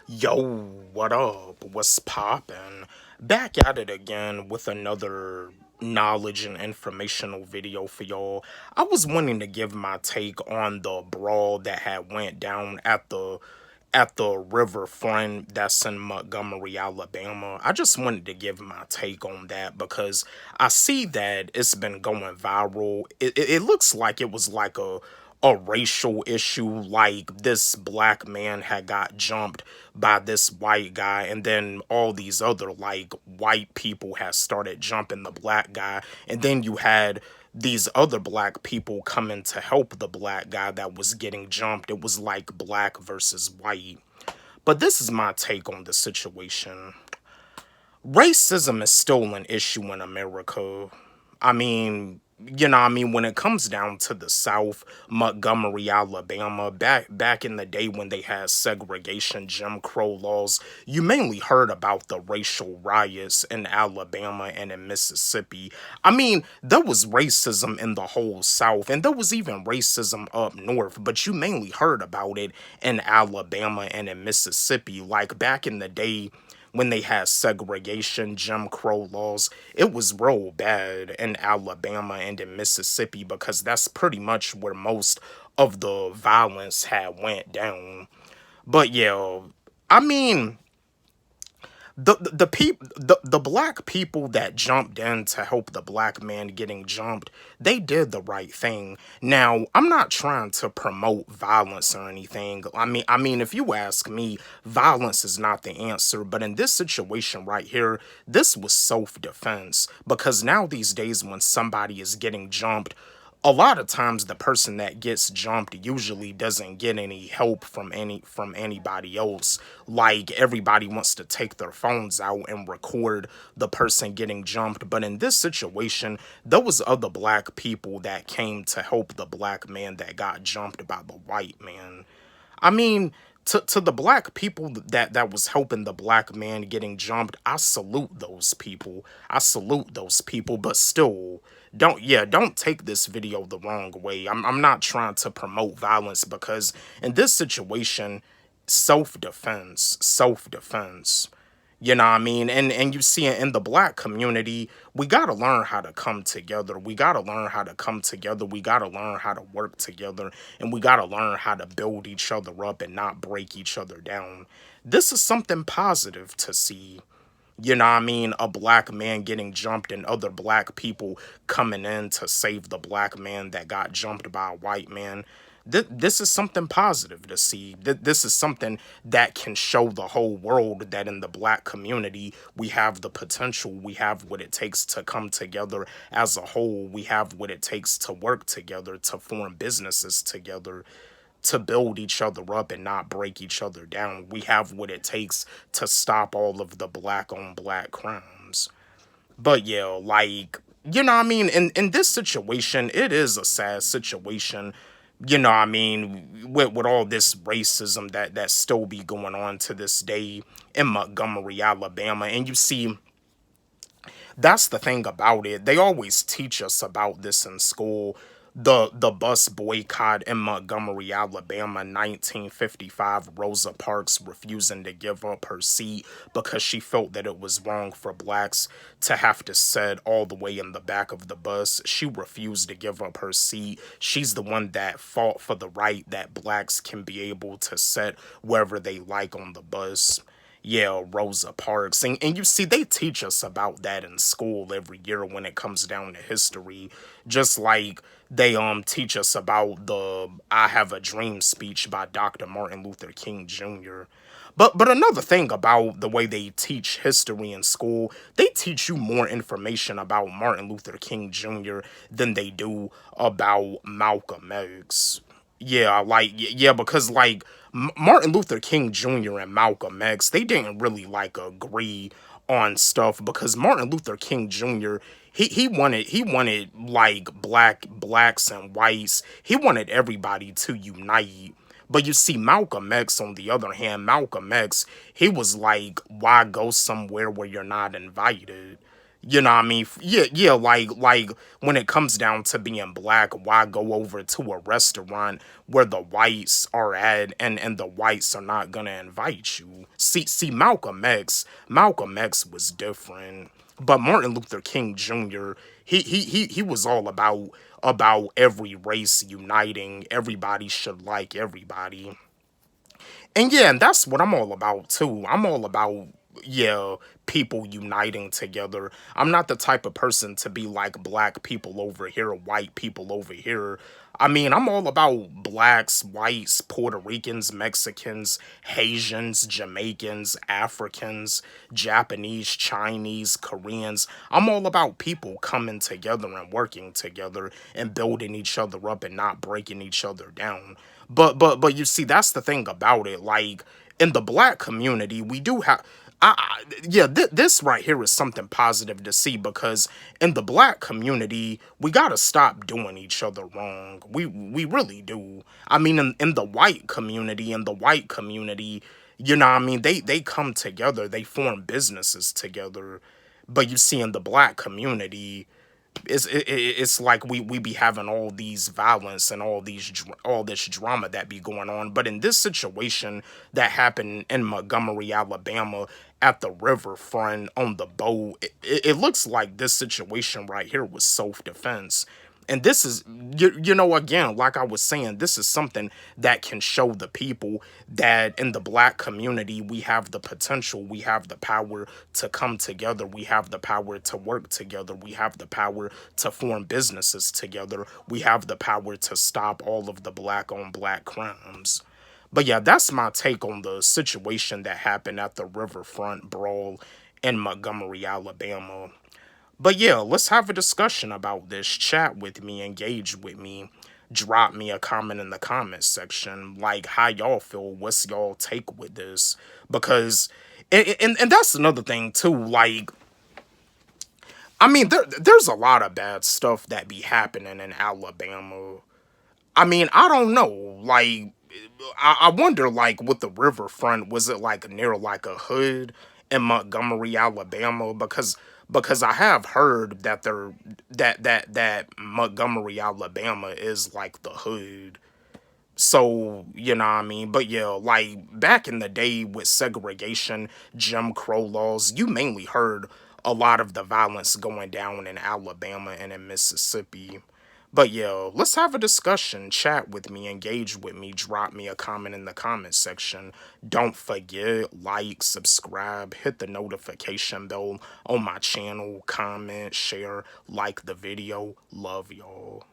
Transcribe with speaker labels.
Speaker 1: Yo, what up? What's poppin'? Back at it again with another knowledge and informational video for y'all. I was wanting to give my take on the brawl that had went down at the riverfront that's in Montgomery, Alabama. I just wanted to give my take on that because I see that it's been going viral. It looks like it was like a racial issue, like this black man had got jumped by this white guy, and then all these other like white people had started jumping the black guy, and then you had these other black people coming to help the black guy that was getting jumped. It was like black versus white. But this is my take on the situation. Racism is still an issue in America. I mean, when it comes down to the South, Montgomery, Alabama, back in the day when they had segregation, Jim Crow laws, you mainly heard about the racial riots in Alabama and in Mississippi. I mean, there was racism in the whole South, and there was even racism up north, but you mainly heard about it in Alabama and in Mississippi. Like back in the day, when they had segregation, Jim Crow laws, it was real bad in Alabama and in Mississippi because that's pretty much where most of the violence had went down. But yeah, I mean, the black people that jumped in to help the black man getting jumped, they did the right thing. Now, I'm not trying to promote violence or anything. I mean if you ask me, violence is not the answer, but in this situation right here, this was self-defense, because now these days when somebody is getting jumped, a lot of times the person that gets jumped usually doesn't get any help from anybody else. Like everybody wants to take their phones out and record the person getting jumped, but in this situation there was other black people that came to help the black man that got jumped by the white man. I mean, to the black people that was helping the black man getting jumped, I salute those people. I salute those people, but still, don't take this video the wrong way. I'm not trying to promote violence, because in this situation, self-defense. You know what I mean? And you see it in the black community, we gotta learn how to come together. We gotta learn how to come together. We gotta learn how to work together. And we gotta learn how to build each other up and not break each other down. This is something positive to see. You know what I mean? A black man getting jumped and other black people coming in to save the black man that got jumped by a white man. This is something positive to see. This is something that can show the whole world that in the black community, we have the potential. We have what it takes to come together as a whole. We have what it takes to work together, to form businesses together, to build each other up and not break each other down. We have what it takes to stop all of the black on black crimes. But yeah, like, you know what I mean? In this situation, it is a sad situation. You know what I mean? With all this racism that still be going on to this day in Montgomery, Alabama. And you see, that's the thing about it. They always teach us about this in school. The bus boycott in Montgomery, Alabama, 1955, Rosa Parks refusing to give up her seat because she felt that it was wrong for blacks to have to sit all the way in the back of the bus. She refused to give up her seat. She's the one that fought for the right that blacks can be able to sit wherever they like on the bus. Yeah, Rosa Parks. And you see, they teach us about that in school every year when it comes down to history. Just like they teach us about the I Have a Dream speech by Dr. Martin Luther King Jr. But another thing about the way they teach history in school, they teach you more information about Martin Luther King Jr. than they do about Malcolm X. Yeah, yeah, because like Martin Luther King Jr. and Malcolm X, they didn't really like agree on stuff, because Martin Luther King Jr. he wanted like blacks and whites. He wanted everybody to unite. But you see, Malcolm X, on the other hand, Malcolm X, he was like, why go somewhere where you're not invited? You know what I mean? Yeah, like when it comes down to being black, why go over to a restaurant where the whites are at and the whites are not gonna invite you? See, Malcolm X was different. But Martin Luther King Jr., he was all about every race uniting. Everybody should like everybody. And yeah, and that's what I'm all about too. I'm all about, yeah, people uniting together. I'm not the type of person to be like black people over here, white people over here. I mean, I'm all about blacks, whites, Puerto Ricans, Mexicans, Haitians, Jamaicans, Africans, Japanese, Chinese, Koreans. I'm all about people coming together and working together and building each other up and not breaking each other down. But you see, that's the thing about it. Like in the black community, we do have. Yeah, this right here is something positive to see because in the black community, we gotta stop doing each other wrong. We really do. I mean, in the white community, you know what I mean, they come together, they form businesses together. But you see, in the black community, it's like we be having all these violence and all this drama that be going on. But in this situation that happened in Montgomery, Alabama, at the riverfront on the boat, it looks like this situation right here was self-defense. And this is, you know, again, like I was saying, this is something that can show the people that in the black community, we have the potential, we have the power to come together, we have the power to work together, we have the power to form businesses together, we have the power to stop all of the black on black crimes. But yeah, that's my take on the situation that happened at the riverfront brawl in Montgomery, Alabama. But yeah, let's have a discussion about this. Chat with me, engage with me. Drop me a comment in the comments section. Like, how y'all feel? What's y'all take with this? Because, and that's another thing too. Like, I mean, there's a lot of bad stuff that be happening in Alabama. I mean, I don't know. Like, I wonder, like, with the riverfront, was it like near like a hood in Montgomery, Alabama? Because I have heard that that Montgomery, Alabama is like the hood. So, you know what I mean? But yeah, like back in the day with segregation, Jim Crow laws, you mainly heard a lot of the violence going down in Alabama and in Mississippi. But yeah, let's have a discussion, chat with me, engage with me, drop me a comment in the comment section. Don't forget, like, subscribe, hit the notification bell on my channel, comment, share, like the video. Love y'all.